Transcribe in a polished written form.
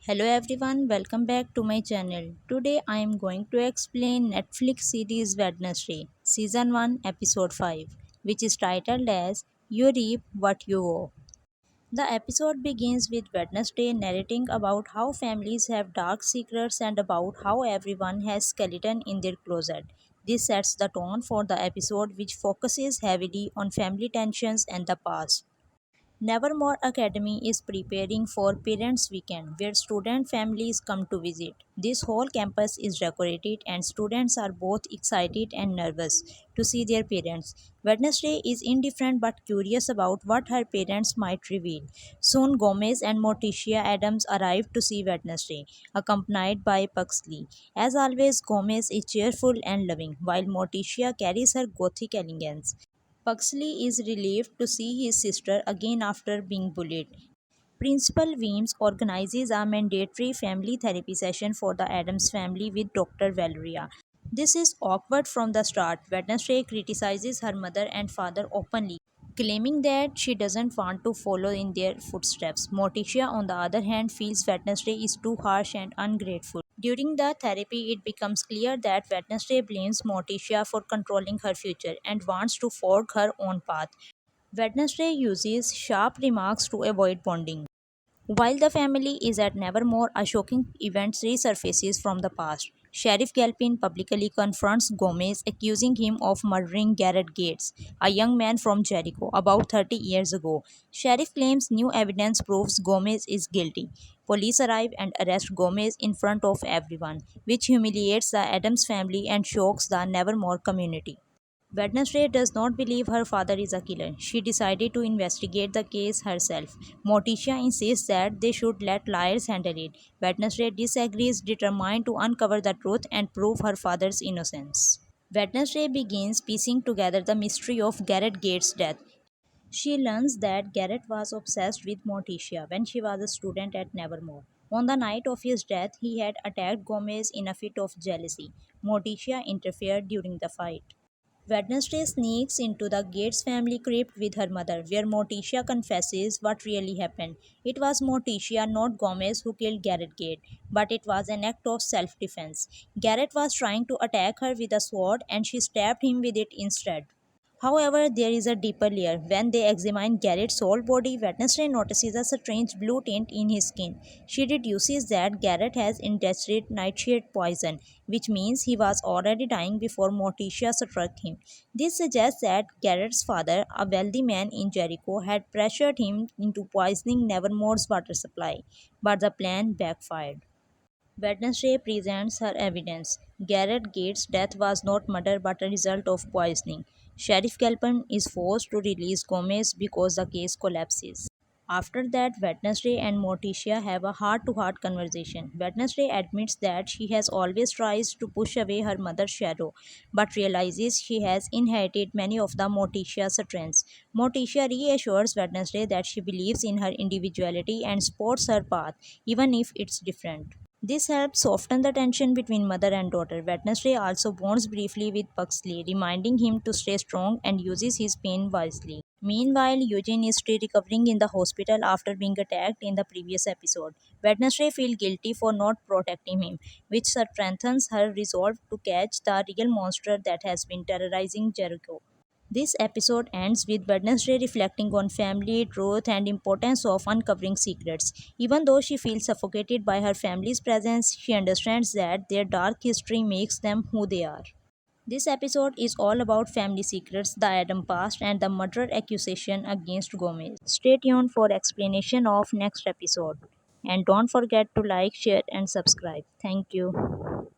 Hello everyone, welcome back to my channel. Today I am going to explain Netflix series Wednesday, Season 1, Episode 5, which is titled as You Reap What You Owe. The episode begins with Wednesday narrating about how families have dark secrets and about how everyone has skeleton in their closet. This sets the tone for the episode, which focuses heavily on family tensions and the past. Nevermore Academy is preparing for Parents Weekend, where student families come to visit. This whole campus is decorated, and students are both excited and nervous to see their parents. Wednesday is indifferent but curious about what her parents might reveal. Soon, Gomez and Morticia Adams arrive to see Wednesday, accompanied by Puxley. As always, Gomez is cheerful and loving, while Morticia carries her gothic elegance. Puxley is relieved to see his sister again after being bullied. Principal Weems organizes a mandatory family therapy session for the Adams family with Dr. Valeria. This is awkward from the start. Wednesday criticizes her mother and father openly, claiming that she doesn't want to follow in their footsteps. Morticia, on the other hand, feels Wednesday is too harsh and ungrateful. During the therapy, it becomes clear that Wednesday blames Morticia for controlling her future and wants to forge her own path. Wednesday uses sharp remarks to avoid bonding. While the family is at Nevermore, a shocking event resurfaces from the past. Sheriff Galpin publicly confronts Gomez, accusing him of murdering Garrett Gates, a young man from Jericho, about 30 years ago. Sheriff claims new evidence proves Gomez is guilty. Police arrive and arrest Gomez in front of everyone, which humiliates the Adams family and shocks the Nevermore community. Wednesday does not believe her father is a killer. She decided to investigate the case herself. Morticia insists that they should let liars handle it. Wednesday disagrees, determined to uncover the truth and prove her father's innocence. Wednesday begins piecing together the mystery of Garrett Gates' death. She learns that Garrett was obsessed with Morticia when she was a student at Nevermore. On the night of his death, he had attacked Gomez in a fit of jealousy. Morticia interfered during the fight. Wednesday sneaks into the Gates family crypt with her mother, where Morticia confesses what really happened. It was Morticia, not Gomez, who killed Garrett Gate, but it was an act of self defense. Garrett was trying to attack her with a sword, and she stabbed him with it instead. However, there is a deeper layer. When they examine Garrett's whole body, Wednesday notices a strange blue tint in his skin. She deduces that Garrett has ingested nightshade poison, which means he was already dying before Morticia struck him. This suggests that Garrett's father, a wealthy man in Jericho, had pressured him into poisoning Nevermore's water supply, but the plan backfired. Wednesday presents her evidence. Garrett Gates' death was not murder but a result of poisoning. Sheriff Galpin is forced to release Gomez because the case collapses. After that, Wednesday and Morticia have a heart to heart conversation. Wednesday admits that she has always tried to push away her mother's shadow, but realizes she has inherited many of the Morticia's strengths. Morticia reassures Wednesday that she believes in her individuality and supports her path, even if it's different. This helps soften the tension between mother and daughter. Wednesday also bonds briefly with Puxley, reminding him to stay strong and uses his pain wisely. Meanwhile, Eugene is still recovering in the hospital after being attacked in the previous episode. Wednesday feels guilty for not protecting him, which strengthens her resolve to catch the real monster that has been terrorizing Jericho. This episode ends with Wednesday reflecting on family, truth, and importance of uncovering secrets. Even though she feels suffocated by her family's presence, she understands that their dark history makes them who they are. This episode is all about family secrets, the Adam past, and the murder accusation against Gomez. Stay tuned for explanation of next episode. And don't forget to like, share, and subscribe. Thank you.